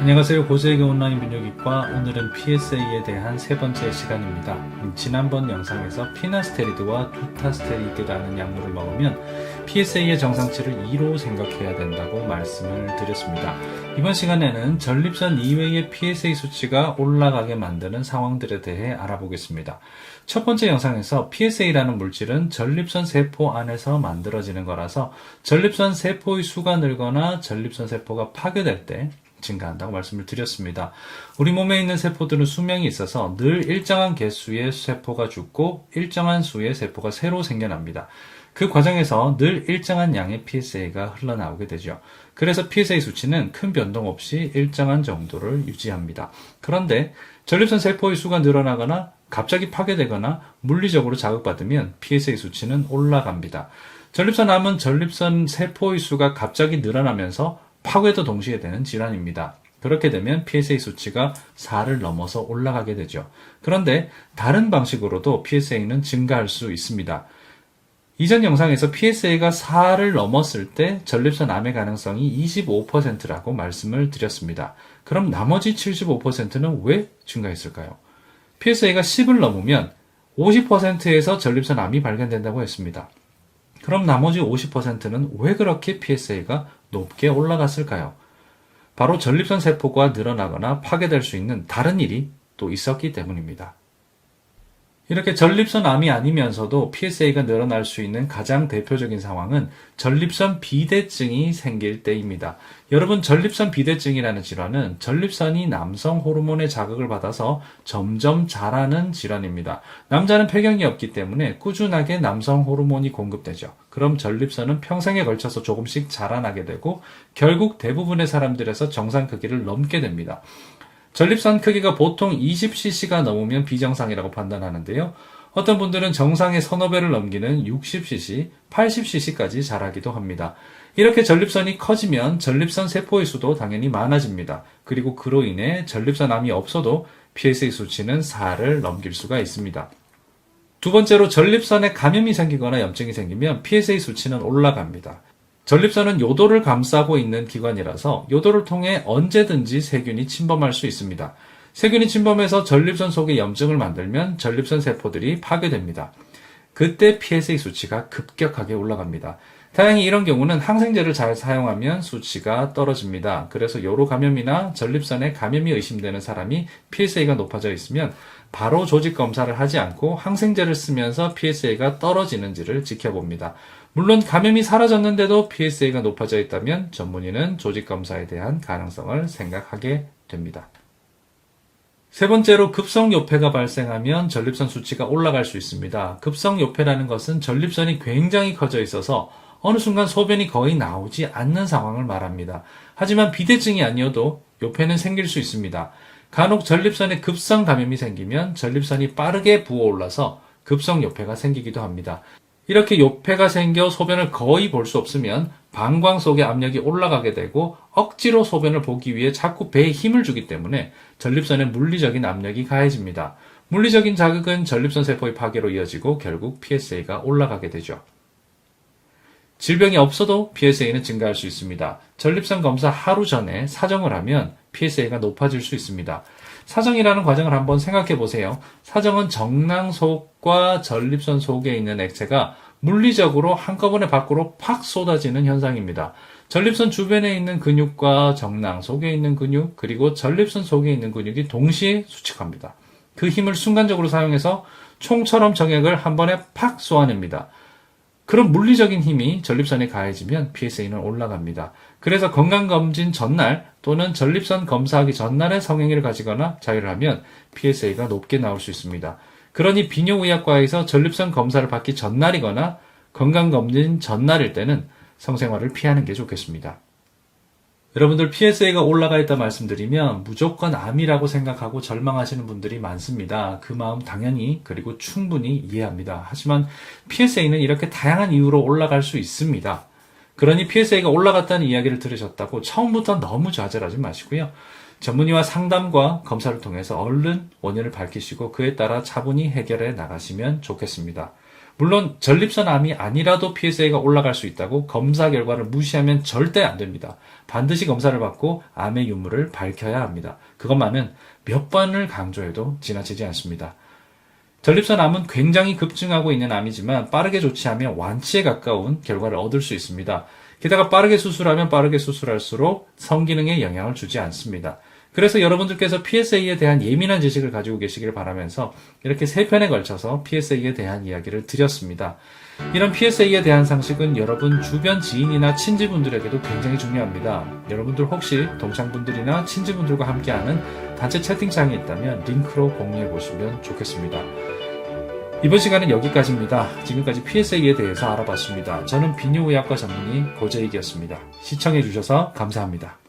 안녕하세요. 고재익의 온라인 민요기과. 오늘은 PSA에 대한 세 번째 시간입니다. 지난번 영상에서 피나스테리드와 두타스테리드라는 약물을 먹으면 PSA의 정상치를 2로 생각해야 된다고 말씀을 드렸습니다. 이번 시간에는 전립선 이외의 PSA 수치가 올라가게 만드는 상황들에 대해 알아보겠습니다. 첫 번째 영상에서 PSA라는 물질은 전립선 세포 안에서 만들어지는 거라서 전립선 세포의 수가 늘거나 전립선 세포가 파괴될 때 증가한다고 말씀을 드렸습니다. 우리 몸에 있는 세포들은 수명이 있어서 늘 일정한 개수의 세포가 죽고 일정한 수의 세포가 새로 생겨납니다. 그 과정에서 늘 일정한 양의 PSA가 흘러나오게 되죠. 그래서 PSA 수치는 큰 변동 없이 일정한 정도를 유지합니다. 그런데 전립선 세포의 수가 늘어나거나 갑자기 파괴되거나 물리적으로 자극받으면 PSA 수치는 올라갑니다. 전립선암은 전립선 세포의 수가 갑자기 늘어나면서 파괴도 동시에 되는 질환입니다. 그렇게 되면 PSA 수치가 4를 넘어서 올라가게 되죠. 그런데 다른 방식으로도 PSA는 증가할 수 있습니다. 이전 영상에서 PSA가 4를 넘었을 때 전립선 암의 가능성이 25%라고 말씀을 드렸습니다. 그럼 나머지 75%는 왜 증가했을까요? PSA가 10을 넘으면 50%에서 전립선 암이 발견된다고 했습니다. 그럼 나머지 50%는 왜 그렇게 PSA가 높게 올라갔을까요? 바로 전립선 세포가 늘어나거나 파괴될 수 있는 다른 일이 또 있었기 때문입니다. 이렇게 전립선 암이 아니면서도 PSA가 늘어날 수 있는 가장 대표적인 상황은 전립선 비대증이 생길 때입니다. 여러분, 전립선 비대증이라는 질환은 전립선이 남성 호르몬의 자극을 받아서 점점 자라는 질환입니다. 남자는 폐경이 없기 때문에 꾸준하게 남성 호르몬이 공급되죠. 그럼 전립선은 평생에 걸쳐서 조금씩 자라나게 되고 결국 대부분의 사람들에서 정상 크기를 넘게 됩니다. 전립선 크기가 보통 20cc가 넘으면 비정상이라고 판단하는데요. 어떤 분들은 정상의 서너 배를 넘기는 60cc, 80cc까지 자라기도 합니다. 이렇게 전립선이 커지면 전립선 세포의 수도 당연히 많아집니다. 그리고 그로 인해 전립선암이 없어도 PSA 수치는 4를 넘길 수가 있습니다. 두 번째로 전립선에 감염이 생기거나 염증이 생기면 PSA 수치는 올라갑니다. 전립선은 요도를 감싸고 있는 기관이라서 요도를 통해 언제든지 세균이 침범할 수 있습니다. 세균이 침범해서 전립선 속에 염증을 만들면 전립선 세포들이 파괴됩니다. 그때 PSA 수치가 급격하게 올라갑니다. 다행히 이런 경우는 항생제를 잘 사용하면 수치가 떨어집니다. 그래서 요로 감염이나 전립선에 감염이 의심되는 사람이 PSA가 높아져 있으면 바로 조직 검사를 하지 않고 항생제를 쓰면서 PSA가 떨어지는지를 지켜봅니다. 물론 감염이 사라졌는데도 PSA가 높아져 있다면 전문의는 조직 검사에 대한 가능성을 생각하게 됩니다. 세 번째로 급성요폐가 발생하면 전립선 수치가 올라갈 수 있습니다. 급성요폐라는 것은 전립선이 굉장히 커져 있어서 어느 순간 소변이 거의 나오지 않는 상황을 말합니다. 하지만 비대증이 아니어도 요폐는 생길 수 있습니다. 간혹 전립선에 급성 감염이 생기면 전립선이 빠르게 부어올라서 급성요폐가 생기기도 합니다. 이렇게 요폐가 생겨 소변을 거의 볼 수 없으면 방광 속의 압력이 올라가게 되고 억지로 소변을 보기 위해 자꾸 배에 힘을 주기 때문에 전립선에 물리적인 압력이 가해집니다. 물리적인 자극은 전립선 세포의 파괴로 이어지고 결국 PSA가 올라가게 되죠. 질병이 없어도 PSA는 증가할 수 있습니다. 전립선 검사 하루 전에 사정을 하면 PSA가 높아질 수 있습니다. 사정이라는 과정을 한번 생각해 보세요. 사정은 정낭 속과 전립선 속에 있는 액체가 물리적으로 한꺼번에 밖으로 팍 쏟아지는 현상입니다. 전립선 주변에 있는 근육과 정낭 속에 있는 근육, 그리고 전립선 속에 있는 근육이 동시에 수축합니다. 그 힘을 순간적으로 사용해서 총처럼 정액을 한 번에 팍 쏘아냅니다. 그런 물리적인 힘이 전립선에 가해지면 PSA는 올라갑니다. 그래서 건강검진 전날 또는 전립선 검사하기 전날에 성행위를 가지거나 자유를 하면 PSA가 높게 나올 수 있습니다. 그러니 비뇨의학과에서 전립선 검사를 받기 전날이거나 건강검진 전날일 때는 성생활을 피하는 게 좋겠습니다. 여러분들, PSA가 올라가 있다 말씀드리면 무조건 암이라고 생각하고 절망하시는 분들이 많습니다. 그 마음 당연히 그리고 충분히 이해합니다. 하지만 PSA는 이렇게 다양한 이유로 올라갈 수 있습니다. 그러니 PSA가 올라갔다는 이야기를 들으셨다고 처음부터 너무 좌절하지 마시고요. 전문의와 상담과 검사를 통해서 얼른 원인을 밝히시고 그에 따라 차분히 해결해 나가시면 좋겠습니다. 물론 전립선암이 아니라도 PSA가 올라갈 수 있다고 검사 결과를 무시하면 절대 안 됩니다. 반드시 검사를 받고 암의 유무를 밝혀야 합니다. 그것만은 몇 번을 강조해도 지나치지 않습니다. 전립선암은 굉장히 급증하고 있는 암이지만 빠르게 조치하면 완치에 가까운 결과를 얻을 수 있습니다. 게다가 빠르게 수술하면 빠르게 수술할수록 성기능에 영향을 주지 않습니다. 그래서 여러분들께서 PSA에 대한 예민한 지식을 가지고 계시길 바라면서 이렇게 3편에 걸쳐서 PSA에 대한 이야기를 드렸습니다. 이런 PSA에 대한 상식은 여러분 주변 지인이나 친지분들에게도 굉장히 중요합니다. 여러분들 혹시 동창분들이나 친지분들과 함께하는 단체 채팅창이 있다면 링크로 공유해 보시면 좋겠습니다. 이번 시간은 여기까지입니다. 지금까지 PSA에 대해서 알아봤습니다. 저는 비뇨의학과 전문의 고재익이었습니다. 시청해 주셔서 감사합니다.